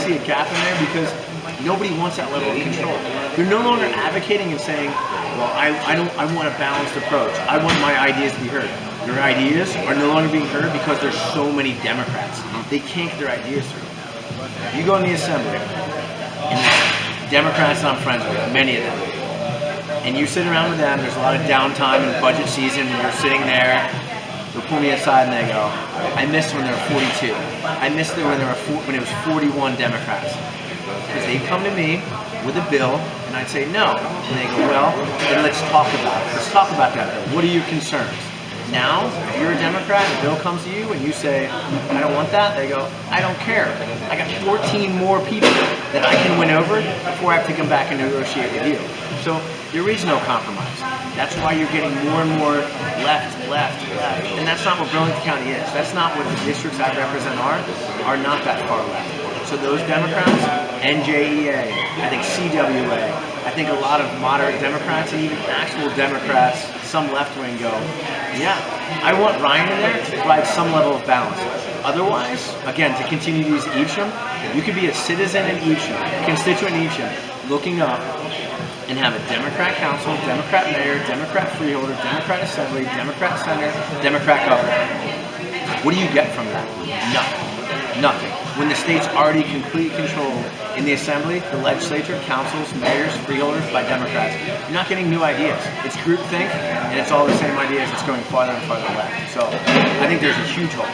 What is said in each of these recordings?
see a gap in there because nobody wants that level of control. They're no longer advocating and saying, well, I want a balanced approach. I want my ideas to be heard. Their ideas are no longer being heard because there's so many Democrats. They can't get their ideas through. You go in the Assembly, and there's Democrats that I'm friends with, many of them, and you sit around with them, there's a lot of downtime in budget season, and you're sitting there, they'll pull me aside and they go, I missed when there were 42. I missed it when it was 41 Democrats. Because they'd come to me with a bill, and I'd say no. And they go, well, then let's talk about it. Let's talk about that bill. What are your concerns? Now, if you're a Democrat and a bill comes to you and you say, I don't want that, they go, I don't care. I got 14 more people that I can win over before I have to come back and negotiate with you. So there is no compromise. That's why you're getting more and more left. And that's not what Burlington County is. That's not what the districts I represent are not that far left. So those Democrats, NJEA, I think CWA, I think a lot of moderate Democrats and even actual Democrats, some left wing go, yeah, I want Ryan in there to provide some level of balance. Otherwise, again, to continue to use Evesham, you could be a citizen in Evesham, a constituent in Evesham, looking up and have a Democrat council, Democrat mayor, Democrat freeholder, Democrat assembly, Democrat senator, Democrat governor. What do you get from that? Nothing. When the state's already completely controlled in the assembly, the legislature, councils, mayors, freeholders by Democrats, you're not getting new ideas. It's groupthink, and it's all the same ideas. It's going farther and farther left. So I think there's a huge hole.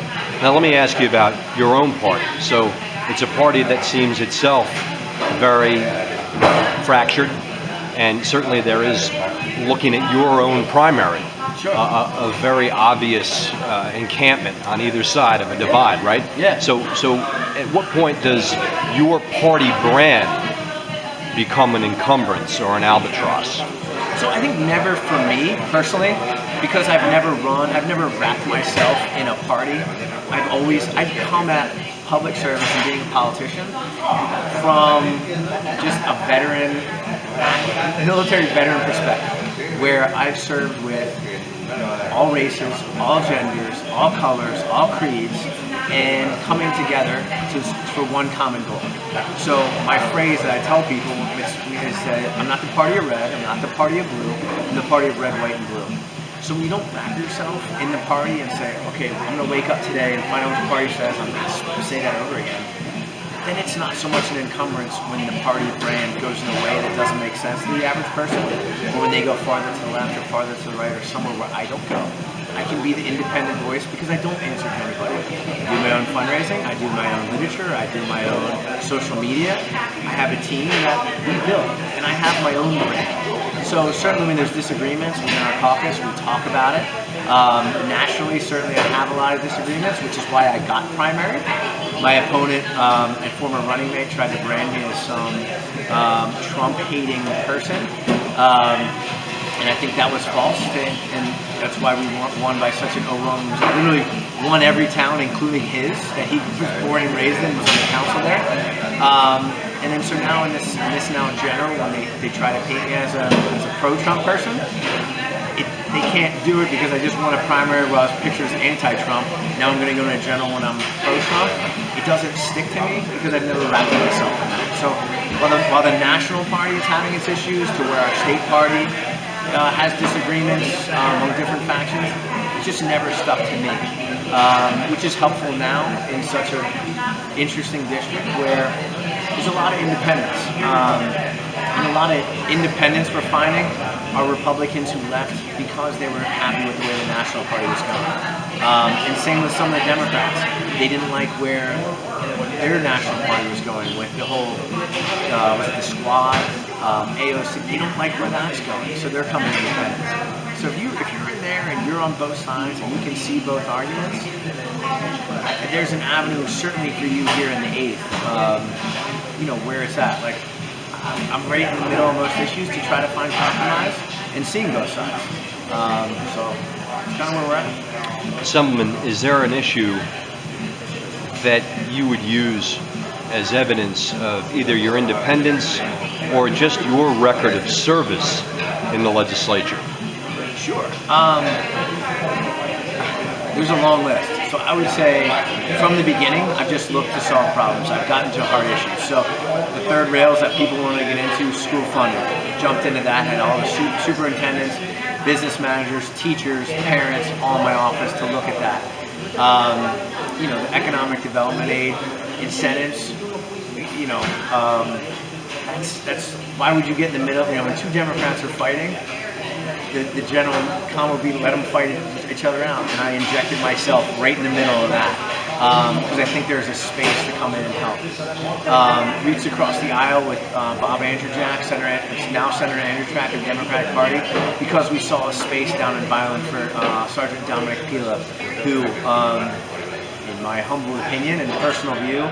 Now let me ask you about your own party. So it's a party that seems itself very fractured, and certainly there is, looking at your own primary, sure, a very obvious encampment on either side of a divide, right? Yeah. So at what point does your party brand become an encumbrance or an albatross? So I think never for me personally, because I've never wrapped myself in a party. I've come at public service and being a politician from just a veteran, military veteran perspective, where I've served with all races, all genders, all colors, all creeds, and coming together for one common goal. So my phrase that I tell people is that I'm not the party of red, I'm not the party of blue, I'm the party of red, white, and blue. So when you don't wrap yourself in the party and say, okay, I'm going to wake up today and find out what the party says, I'm going to say that over again, then it's not so much an encumbrance when the party brand goes in a way that doesn't make sense to the average person, or when they go farther to the left or farther to the right or somewhere where I don't go. I can be the independent voice because I don't answer to anybody. I do my own fundraising, I do my own literature, I do my own social media. I have a team that we build, and I have my own brand. So certainly when there's disagreements within our caucus, we talk about it. Nationally, certainly I have a lot of disagreements, which is why I got primary. My opponent and former running mate tried to brand me as some Trump-hating person. And I think that was false, and that's why we won by such an overwhelming result. Literally won every town, including his, that he was born and raised in, was on the council there. And then so now in this now general, when they try to paint me as a pro-Trump person, they can't do it because I just won a primary where I was pictured as anti-Trump. Now I'm going to go to a general when I'm pro-Trump. It doesn't stick to me because I've never wrapped myself in that. So while the national party is having its issues, to where our state party has disagreements among different factions, it just never stuck to me, which is helpful now in such an interesting district where there's a lot of independents. And a lot of independents we're finding are Republicans who left because they were happy with the way the National Party was going. And same with some of the Democrats. They didn't like where their National Party was going with the whole, with the squad, AOC. They don't like where that's going, so they're coming independents. So if you're in there and you're on both sides and you can see both arguments, there's an avenue certainly for you here in the 8th, where it's at. Like, I'm right in the middle of most issues to try to find compromise and seeing both sides. So it's kind of where we're at. Assemblyman, is there an issue that you would use as evidence of either your independence or just your record of service in the legislature? Sure. There's a long list. So I would say from the beginning, I've just looked to solve problems. I've gotten to hard issues. So the third rails that people want to get into, school funding, jumped into that, had all the superintendents, business managers, teachers, parents, all in my office to look at that. You know, the economic development aid, incentives, you know, that's why would you get in the middle? You know, when two Democrats are fighting, the general comment would be let them fight each other out, and I injected myself right in the middle of that because I think there's a space to come in and help. Reached across the aisle with Bob Andrewjack, now Senator Andrewjack of the Democratic Party, because we saw a space down in Violent for Sergeant Dominic Pila, who, in my humble opinion and personal view,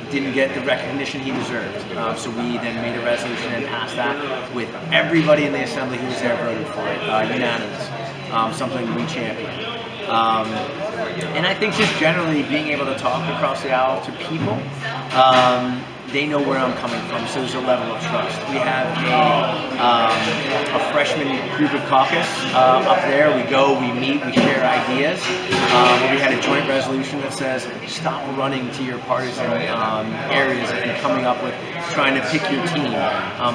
didn't get the recognition he deserved. So we then made a resolution and passed that with everybody in the assembly who was there voted for it, unanimous, something we championed. And I think just generally being able to talk across the aisle to people, they know where I'm coming from, so there's a level of trust. We have a freshman group of caucus up there. We go, we meet, we share ideas. We had a joint resolution that says stop running to your partisan areas and coming up with trying to pick your team.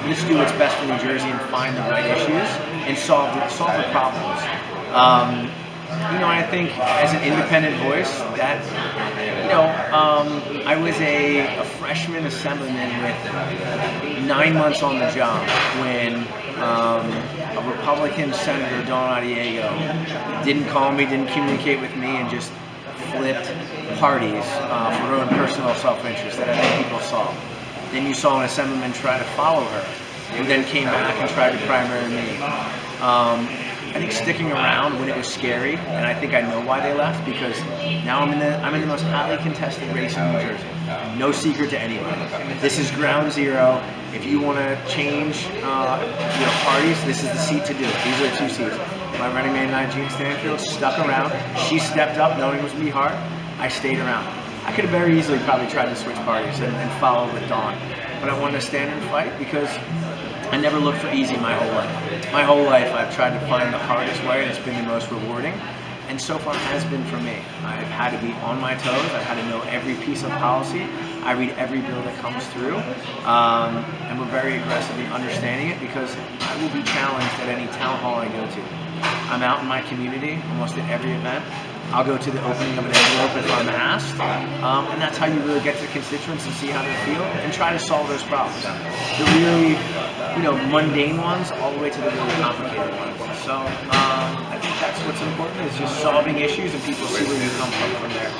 Let's do what's best for New Jersey and find the right issues and solve the problems. You know, I think as an independent voice, that, you know, I was a freshman assemblyman with 9 months on the job when a Republican Senator, Don Diego, didn't call me, didn't communicate with me, and just flipped parties for her own personal self-interest that I think people saw. Then you saw an assemblyman try to follow her, who then came back and tried to primary me. I think sticking around when it was scary, and I think I know why they left, because now I'm in the most highly contested race in New Jersey. No secret to anybody. This is ground zero. If you want to change parties, this is the seat to do it. These are the two seats. My running mate, Jean Stanfield, stuck around. She stepped up knowing it was going to be hard. I stayed around. I could have very easily probably tried to switch parties and follow with Dawn, but I wanted to stand and fight because I never looked for easy my whole life. My whole life I've tried to find the hardest way, and it's been the most rewarding, and so far has been for me. I've had to be on my toes. I've had to know every piece of policy. I read every bill that comes through, and we're very aggressive in understanding it because I will be challenged at any town hall I go to. I'm out in my community almost at every event. I'll go to the opening of an envelope if I'm asked, and that's how you really get to constituents and see how they feel and try to solve those problems. The really, mundane ones all the way to the really complicated ones. So I think that's what's important, is just solving issues and people see where you come from there.